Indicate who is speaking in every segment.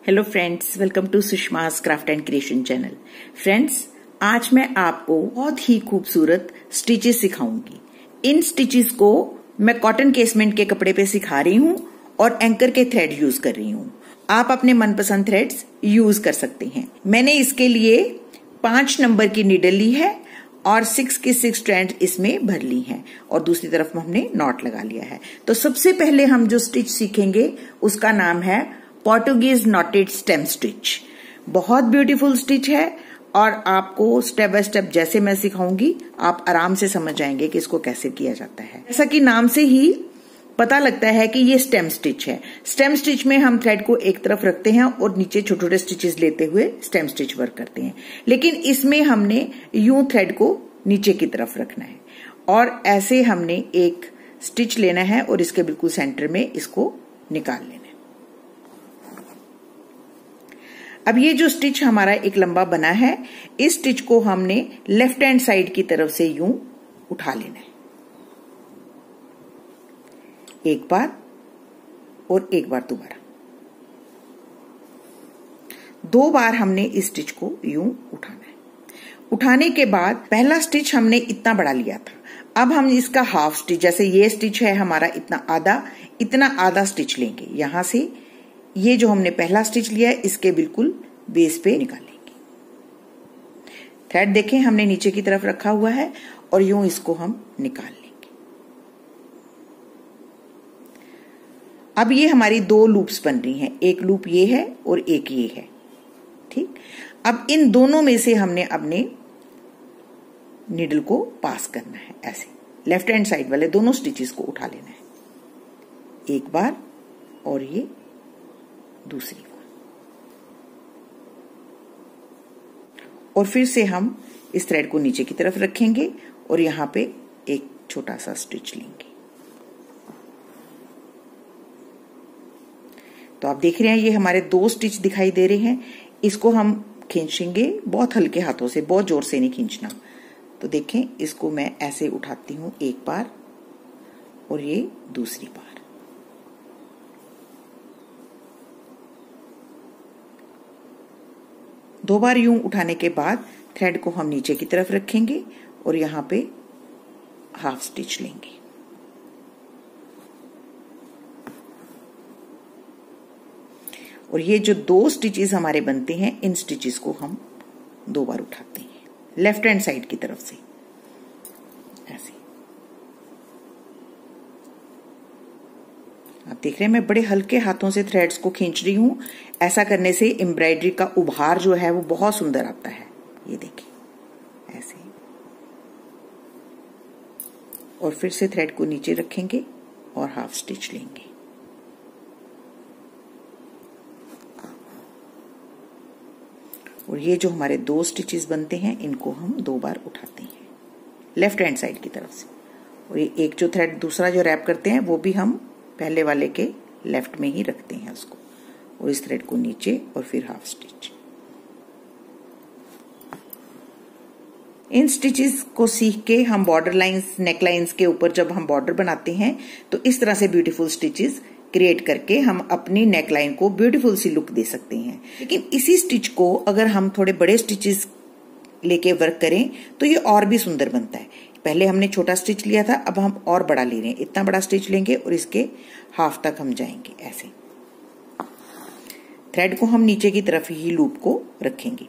Speaker 1: Hello friends, welcome to Sushma's craft and creation channel. Friends, आज मैं आपको बहुत ही खूबसूरत स्टिचेस सिखाऊंगी। इन स्टिचेस को मैं कॉटन केसमेंट के कपड़े पे सिखा रही हूँ और एंकर के थ्रेड यूज कर रही हूँ। आप अपने मनपसंद थ्रेड्स यूज कर सकते हैं। मैंने इसके लिए 5 नंबर की नीडल ली है और 6 की 6 स्ट्रैंड इसमें भर ली हैं और दूसरी तरफ हमने नॉट लगा लिया है। तो सबसे पहले हम जो स्टिच सीखेंगे उसका नाम है पोर्टुगीज नॉटेड स्टेम स्टिच। बहुत ब्यूटीफुल स्टिच है और आपको स्टेप बाय स्टेप जैसे मैं सिखाऊंगी आप आराम से समझ जाएंगे कि इसको कैसे किया जाता है। जैसा कि नाम से ही पता लगता है कि ये स्टेम स्टिच है। स्टेम स्टिच में हम थ्रेड को एक तरफ रखते हैं और नीचे छोटे छोटे स्टिचेस लेते हुए स्टेम स्टिच वर्क करते हैं, लेकिन इसमें हमने यूं थ्रेड को नीचे की तरफ रखना है और ऐसे हमने एक स्टिच लेना है और इसके बिल्कुल सेंटर में इसको निकाल लेना है। अब ये जो स्टिच हमारा एक लंबा बना है, इस स्टिच को हमने लेफ्ट हैंड साइड की तरफ से यूं उठा लेना है, एक बार और एक बार दोबारा। 2 बार हमने इस स्टिच को यूं उठाना है। उठाने के बाद पहला स्टिच हमने इतना बड़ा लिया था, अब हम इसका हाफ स्टिच, जैसे ये स्टिच है हमारा इतना आधा स्टिच लेंगे। यहां से ये जो हमने पहला स्टिच लिया है इसके बिल्कुल बेस पे निकालेंगे। थ्रेड देखें हमने नीचे की तरफ रखा हुआ है और यूं इसको हम निकाल लेंगे। अब ये हमारी 2 लूप्स बन रही हैं, एक लूप ये है और एक ये है। ठीक, अब इन दोनों में से हमने अपने नीडल को पास करना है। ऐसे लेफ्ट हैंड साइड वाले दोनों स्टिचेस को उठा लेना है, एक बार और ये दूसरी बार, और फिर से हम इस थ्रेड को नीचे की तरफ रखेंगे और यहां पे एक छोटा सा स्टिच लेंगे। तो आप देख रहे हैं ये हमारे 2 स्टिच दिखाई दे रहे हैं। इसको हम खींचेंगे बहुत हल्के हाथों से, बहुत जोर से नहीं खींचना। तो देखें इसको मैं ऐसे उठाती हूं एक बार और ये दूसरी बार। दो बार यूं उठाने के बाद थ्रेड को हम नीचे की तरफ रखेंगे और यहां पे हाफ स्टिच लेंगे। और ये जो 2 स्टिचेस हमारे बनते हैं, इन स्टिचेस को हम 2 बार उठाते हैं लेफ्ट हैंड साइड की तरफ से, ऐसे। आप देख रहे हैं मैं बड़े हल्के हाथों से थ्रेड्स को खींच रही हूं। ऐसा करने से एम्ब्रॉयडरी का उभार जो है वो बहुत सुंदर आता है। ये देखिए ऐसे, और फिर से थ्रेड को नीचे रखेंगे और हाफ स्टिच लेंगे। और ये जो हमारे 2 स्टिचेस बनते हैं इनको हम 2 बार उठाते हैं लेफ्ट हैंड साइड की तरफ से। और ये एक जो थ्रेड दूसरा जो रैप करते हैं वो भी हम पहले वाले के लेफ्ट में ही रखते हैं उसको, और इस थ्रेड को नीचे और फिर हाफ स्टिच। इन स्टिचेस को सीख के हम बॉर्डर लाइंस, नेक लाइंस के ऊपर जब हम बॉर्डर बनाते हैं तो इस तरह से ब्यूटीफुल स्टिचेस क्रिएट करके हम अपनी नेक लाइन को ब्यूटीफुल सी लुक दे सकते हैं। लेकिन इसी स्टिच को अगर हम थोड़े बड़े स्टिचेस लेके वर्क करें तो ये और भी सुंदर बनता है। पहले हमने छोटा स्टिच लिया था, अब हम और बड़ा ले रहे हैं। इतना बड़ा स्टिच लेंगे और इसके हाफ तक हम जाएंगे। ऐसे थ्रेड को हम नीचे की तरफ ही लूप को रखेंगे।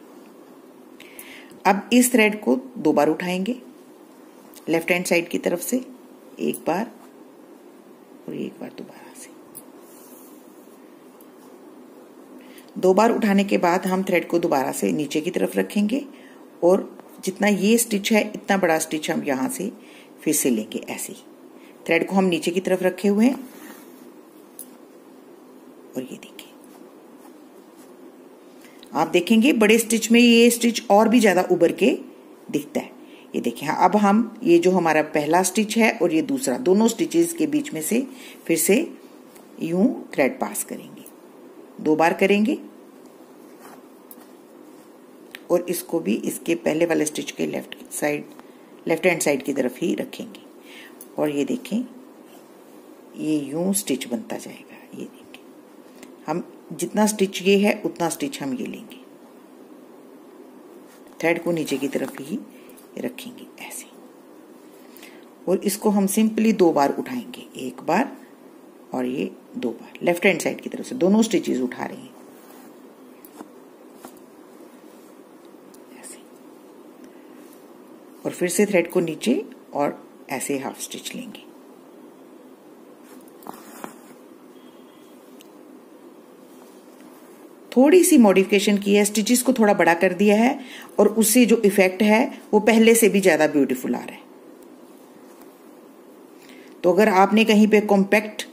Speaker 1: अब इस थ्रेड को 2 बार उठाएंगे लेफ्ट हैंड साइड की तरफ से, एक बार और एक बार दोबारा से। 2 बार उठाने के बाद हम थ्रेड को दोबारा से नीचे की तरफ रखेंगे और जितना ये स्टिच है इतना बड़ा स्टिच हम यहां से फिर से लेंगे। ऐसे ही थ्रेड को हम नीचे की तरफ रखे हुए हैं और ये देखिए आप देखेंगे बड़े स्टिच में ये स्टिच और भी ज्यादा उभर के दिखता है। ये देखिए हाँ, अब हम ये जो हमारा पहला स्टिच है और ये दूसरा, दोनों स्टिचेस के बीच में से फिर से यूं थ्रेड पास करेंगे, 2 बार करेंगे और इसको भी इसके पहले वाले स्टिच के लेफ्ट हैंड साइड की तरफ ही रखेंगे। और ये देखें ये यूं स्टिच बनता जाएगा। ये देखें हम जितना स्टिच ये है उतना स्टिच हम ये लेंगे, थ्रेड को नीचे की तरफ ही रखेंगे ऐसे, और इसको हम सिंपली 2 बार उठाएंगे, 1 बार और ये 2 बार, लेफ्ट हैंड साइड की तरफ से दोनों स्टिचेस उठा रहे हैं ऐसे, और फिर से थ्रेड को नीचे और ऐसे हाफ स्टिच लेंगे। थोड़ी सी मॉडिफिकेशन की है, स्टिचेस को थोड़ा बड़ा कर दिया है और उससे जो इफेक्ट है वो पहले से भी ज्यादा ब्यूटीफुल आ रहा है। तो अगर आपने कहीं पे कॉम्पैक्ट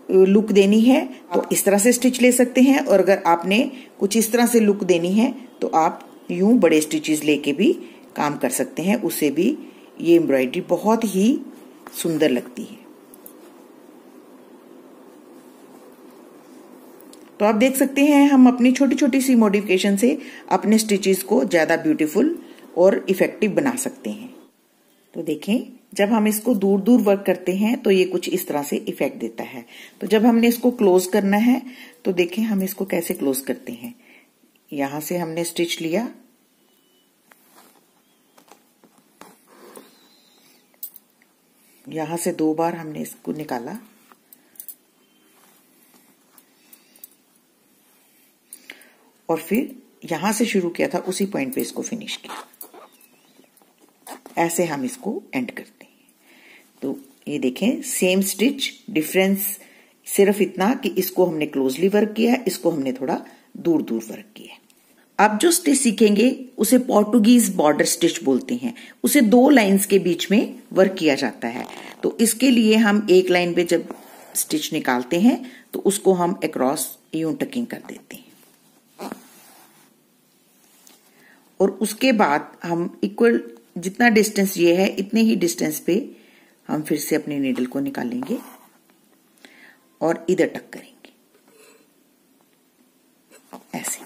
Speaker 1: लुक देनी है तो इस तरह से स्टिच ले सकते हैं, और अगर आपने कुछ इस तरह से लुक देनी है तो आप यूं बड़े स्टिचेस लेके भी काम कर सकते हैं, उससे भी ये एम्ब्रॉयडरी बहुत ही सुंदर लगती है। तो आप देख सकते हैं हम अपनी छोटी छोटी सी मॉडिफिकेशन से अपने स्टिचेस को ज्यादा ब्यूटीफुल और इफेक्टिव बना सकते हैं। तो देखें, जब हम इसको दूर दूर वर्क करते हैं तो ये कुछ इस तरह से इफेक्ट देता है। तो जब हमने इसको क्लोज करना है तो देखें हम इसको कैसे क्लोज करते हैं। यहां से हमने स्टिच लिया, यहां से 2 बार हमने इसको निकाला, और फिर यहां से शुरू किया था उसी पॉइंट पे इसको फिनिश किया। ऐसे हम इसको एंड करते हैं। तो ये देखें, सेम स्टिच, डिफरेंस सिर्फ इतना कि इसको हमने क्लोजली वर्क किया है, इसको हमने थोड़ा दूर दूर वर्क किया है। अब जो स्टिच सीखेंगे उसे पोर्टुगीज बॉर्डर स्टिच बोलते हैं। उसे 2 लाइंस के बीच में वर्क किया जाता है। तो इसके लिए हम एक लाइन पे जब स्टिच निकालते हैं तो उसको हम अक्रॉस यूं टकिंग कर देते हैं, और उसके बाद हम इक्वल जितना डिस्टेंस ये है इतने ही डिस्टेंस पे हम फिर से अपनी नीडल को निकालेंगे और इधर टक करेंगे ऐसे।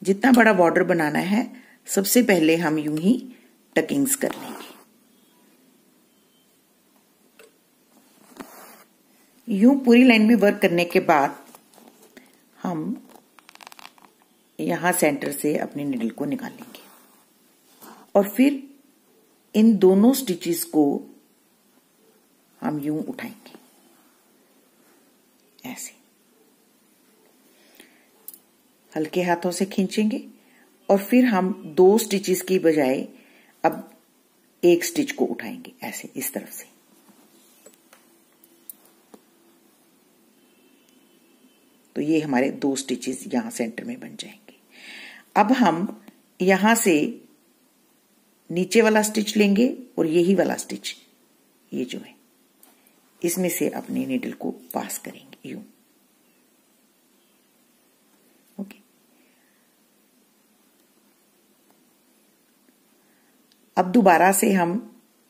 Speaker 1: जितना बड़ा बॉर्डर बनाना है सबसे पहले हम यूं ही टकिंग्स कर लेंगे। यूं पूरी लाइन में वर्क करने के बाद हम यहां सेंटर से अपनी नीडल को निकालेंगे और फिर इन दोनों स्टिचेस को हम यूं उठाएंगे ऐसे, हल्के हाथों से खींचेंगे, और फिर हम 2 स्टिचेस की बजाय अब एक स्टिच को उठाएंगे ऐसे इस तरफ से। तो ये हमारे 2 स्टिचेस यहां सेंटर में बन जाएंगे। अब हम यहां से नीचे वाला स्टिच लेंगे और यही वाला स्टिच, ये जो है, इसमें से अपनी नीडल को पास करेंगे यूं। ओके, अब दोबारा से हम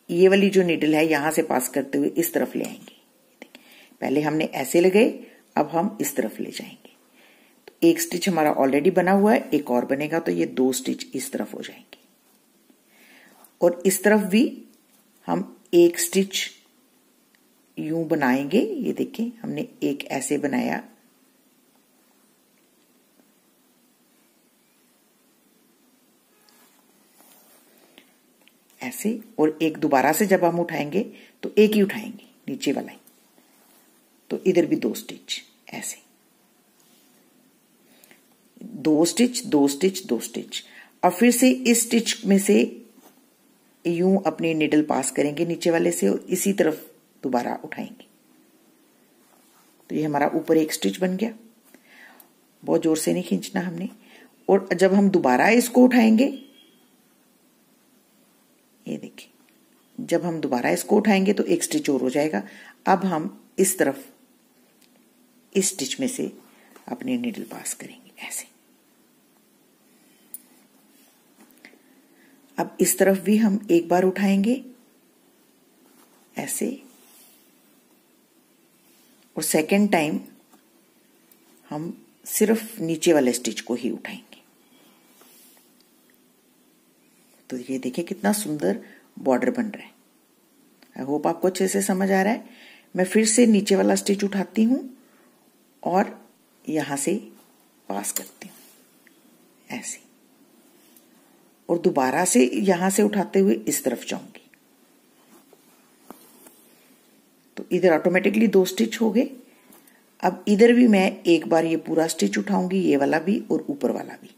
Speaker 1: ये वाली जो नीडल है यहां से पास करते हुए इस तरफ ले आएंगे। पहले हमने ऐसे लगाए, अब हम इस तरफ ले जाएंगे। तो एक स्टिच हमारा ऑलरेडी बना हुआ है, एक और बनेगा, तो ये 2 स्टिच इस तरफ हो जाएंगे, और इस तरफ भी हम एक स्टिच यूं बनाएंगे। ये देखिए, हमने एक ऐसे बनाया, ऐसे, और एक दोबारा से जब हम उठाएंगे तो एक ही उठाएंगे नीचे वाला ही, तो इधर भी 2 स्टिच ऐसे, 2 स्टिच 2 स्टिच 2 स्टिच, और फिर से इस स्टिच में से यूं अपनी निडल पास करेंगे नीचे वाले से और इसी तरफ दोबारा उठाएंगे। तो ये हमारा ऊपर एक स्टिच बन गया। बहुत जोर से नहीं खींचना हमने, और जब हम दोबारा इसको उठाएंगे, ये देखिए, जब हम दोबारा इसको उठाएंगे तो एक स्टिच और हो जाएगा। अब हम इस तरफ इस स्टिच में से अपनी नीडल पास करेंगे ऐसे। अब इस तरफ भी हम एक बार उठाएंगे ऐसे, और सेकेंड टाइम हम सिर्फ नीचे वाले स्टिच को ही उठाएंगे। तो ये देखिए कितना सुंदर बॉर्डर बन रहा है। आई होप आपको अच्छे से समझ आ रहा है। मैं फिर से नीचे वाला स्टिच उठाती हूं और यहां से पास करती हूं ऐसे, और दोबारा से यहां से उठाते हुए इस तरफ जाऊंगी। तो इधर ऑटोमेटिकली 2 स्टिच हो गए। अब इधर भी मैं एक बार ये पूरा स्टिच उठाऊंगी, ये वाला भी और ऊपर वाला भी।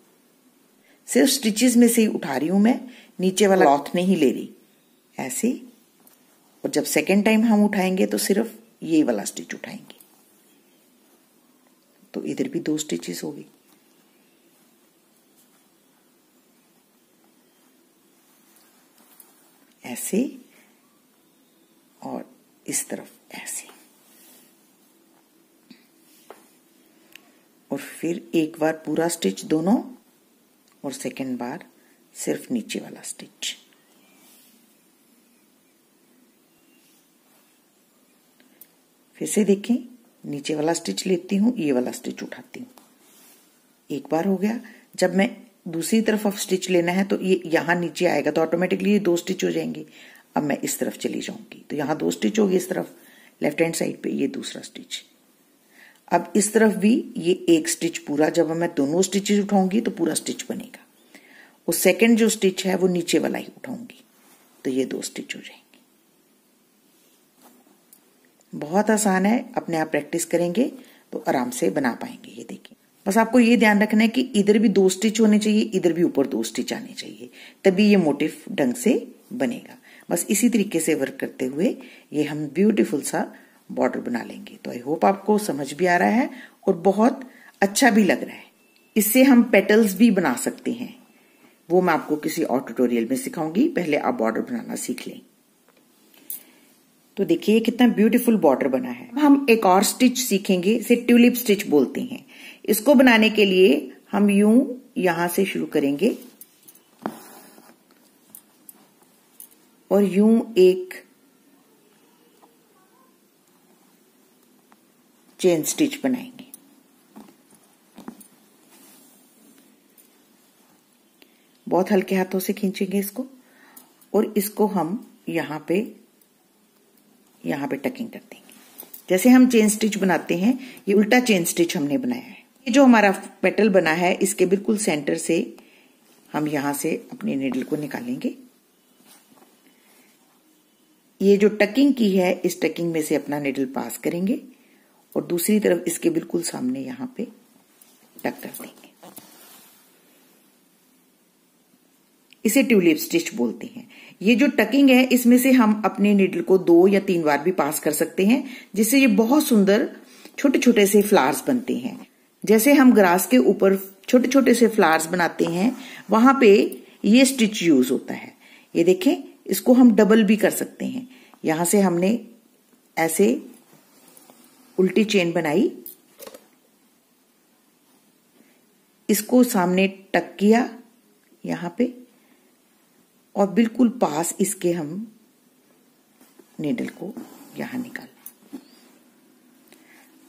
Speaker 1: सिर्फ स्टिचेस में से ही उठा रही हूं मैं, नीचे वाला क्लॉथ नहीं ले रही ऐसे। और जब सेकेंड टाइम हम उठाएंगे तो सिर्फ ये वाला स्टिच उठाएंगे। तो इधर भी 2 स्टिचेस हो गई। ऐसे और इस तरफ ऐसे, और फिर एक बार पूरा स्टिच दोनों, और सेकेंड बार सिर्फ नीचे वाला स्टिच। फिर से देखें, नीचे वाला स्टिच लेती हूं, ये वाला स्टिच उठाती हूं। एक बार हो गया। जब मैं दूसरी तरफ अब स्टिच लेना है तो ये यहां नीचे आएगा, तो ऑटोमेटिकली ये 2 स्टिच हो जाएंगे। अब मैं इस तरफ चली जाऊंगी तो यहां 2 स्टिच होगी, इस तरफ लेफ्ट हैंड साइड पे ये दूसरा स्टिच। अब इस तरफ भी ये 1 स्टिच पूरा, जब मैं दोनों स्टिचेस उठाऊंगी तो पूरा स्टिच बनेगा। और सेकंड जो स्टिच है वो नीचे वाला ही उठाऊंगी, तो ये 2 स्टिच हो जाएंगे। बहुत आसान है, अपने आप प्रैक्टिस करेंगे तो आराम से बना पाएंगे। ये देखिए, बस आपको ये ध्यान रखना है कि इधर भी 2 स्टिच होने चाहिए, इधर भी ऊपर 2 स्टिच आने चाहिए, तभी ये मोटिफ ढंग से बनेगा। बस इसी तरीके से वर्क करते हुए ये हम ब्यूटीफुल सा बॉर्डर बना लेंगे। तो आई होप आपको समझ भी आ रहा है और बहुत अच्छा भी लग रहा है। इससे हम पेटल्स भी बना सकते हैं, वो मैं आपको किसी और ट्यूटोरियल में सिखाऊंगी। पहले आप बॉर्डर बनाना सीख लें। तो देखिए कितना ब्यूटीफुल बॉर्डर बना है। हम एक और स्टिच सीखेंगे, इसे ट्यूलिप स्टिच बोलते हैं। इसको बनाने के लिए हम यूं यहां से शुरू करेंगे और यूं एक चेन स्टिच बनाएंगे। बहुत हल्के हाथों से खींचेंगे इसको, और इसको हम यहां पे टकिंग कर देंगे। जैसे हम चेन स्टिच बनाते हैं, ये उल्टा चेन स्टिच हमने बनाया है। ये जो हमारा पेटल बना है, इसके बिल्कुल सेंटर से हम यहां से अपनी नीडल को निकालेंगे। ये जो टकिंग की है, इस टकिंग में से अपना नीडल पास करेंगे और दूसरी तरफ इसके बिल्कुल सामने यहां पे टक कर देंगे। इसे ट्यूलिप स्टिच बोलते हैं। ये जो टकिंग है, इसमें से हम अपने नीडल को 2 या 3 बार भी पास कर सकते हैं, जिससे ये बहुत सुंदर छोटे छोटे से फ्लावर्स बनते हैं। जैसे हम ग्रास के ऊपर छोटे छोटे से फ्लावर्स बनाते हैं, वहां पे ये स्टिच यूज होता है। ये देखें, इसको हम डबल भी कर सकते हैं। यहां से हमने ऐसे उल्टी चेन बनाई, इसको सामने टक किया यहां पे, और बिल्कुल पास इसके हम नीडल को यहां निकाल।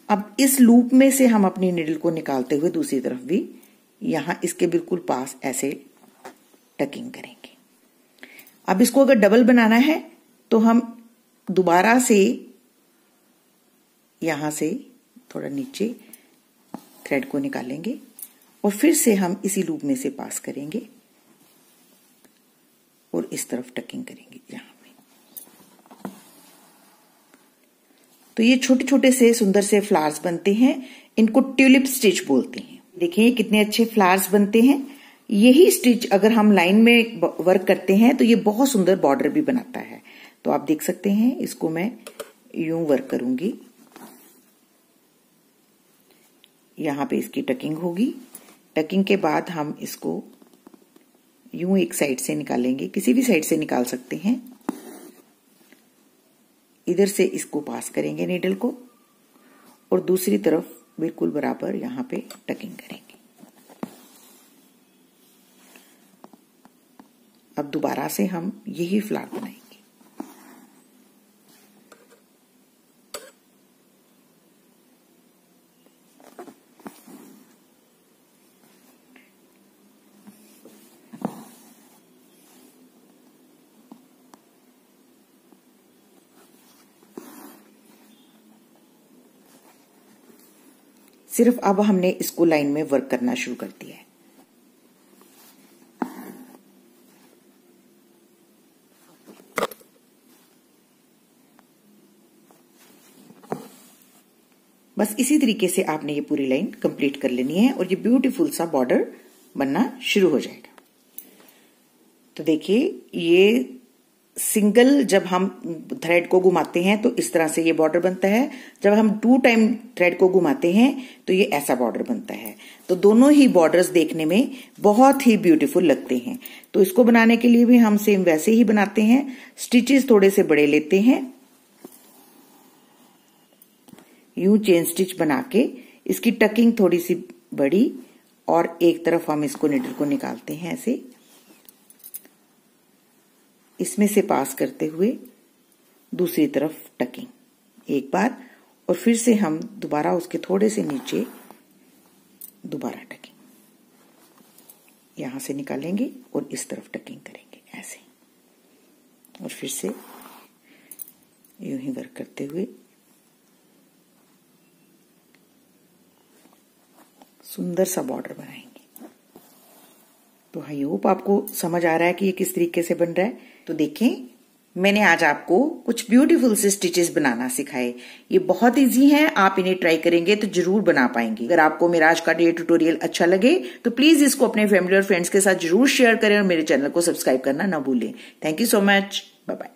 Speaker 1: अब इस लूप में से हम अपनी नीडल को निकालते हुए दूसरी तरफ भी यहां इसके बिल्कुल पास ऐसे टकिंग करेंगे। अब इसको अगर डबल बनाना है तो हम दोबारा से यहां से थोड़ा नीचे थ्रेड को निकालेंगे और फिर से हम इसी लूप में से पास करेंगे और इस तरफ टकिंग करेंगे यहां पे। तो ये छोटे छोटे से सुंदर से फ्लावर्स बनते हैं, इनको ट्यूलिप स्टिच बोलते हैं। देखिए कितने अच्छे फ्लावर्स बनते हैं। यही स्टिच अगर हम लाइन में वर्क करते हैं तो ये बहुत सुंदर बॉर्डर भी बनाता है। तो आप देख सकते हैं, इसको मैं यूं वर्क करूंगी, यहां पे इसकी टकिंग होगी। टकिंग के बाद हम इसको यूं एक साइड से निकालेंगे, किसी भी साइड से निकाल सकते हैं। इधर से इसको पास करेंगे नीडल को और दूसरी तरफ बिल्कुल बराबर यहां पे टकिंग करेंगे। अब दोबारा से हम यही फ्लावर बनाएंगे। सिर्फ अब हमने इसको लाइन में वर्क करना शुरू कर दिया है। बस इसी तरीके से आपने ये पूरी लाइन कंप्लीट कर लेनी है और ये ब्यूटीफुल सा बॉर्डर बनना शुरू हो जाएगा। तो देखिए, ये सिंगल जब हम थ्रेड को घुमाते हैं तो इस तरह से ये बॉर्डर बनता है। जब हम 2 टाइम थ्रेड को घुमाते हैं तो ये ऐसा बॉर्डर बनता है। तो दोनों ही बॉर्डर्स देखने में बहुत ही ब्यूटीफुल लगते हैं। तो इसको बनाने के लिए भी हम सेम वैसे ही बनाते हैं। स्टिचेस थोड़े से बड़े लेते हैं, यूं चेन स्टिच बना के इसकी टकिंग थोड़ी सी बड़ी, और एक तरफ हम इसको नीडल को निकालते हैं ऐसे, इसमें से पास करते हुए दूसरी तरफ टकिंग एक बार, और फिर से हम दोबारा उसके थोड़े से नीचे दोबारा टकिंग यहां से निकालेंगे और इस तरफ टकिंग करेंगे ऐसे, और फिर से यूं ही वर्क करते हुए सुंदर सा बॉर्डर बनाएंगे। तो आई होप आपको समझ आ रहा है कि ये किस तरीके से बन रहा है। तो देखें, मैंने आज आपको कुछ ब्यूटीफुल से स्टिचेस बनाना सिखाए। ये बहुत इजी हैं, आप इन्हें ट्राई करेंगे तो जरूर बना पाएंगे। अगर आपको मेरा आज का ये ट्यूटोरियल अच्छा लगे तो प्लीज इसको अपने फैमिली और फ्रेंड्स के साथ जरूर शेयर करें और मेरे चैनल को सब्सक्राइब करना ना भूलें। Thank you so much, bye bye.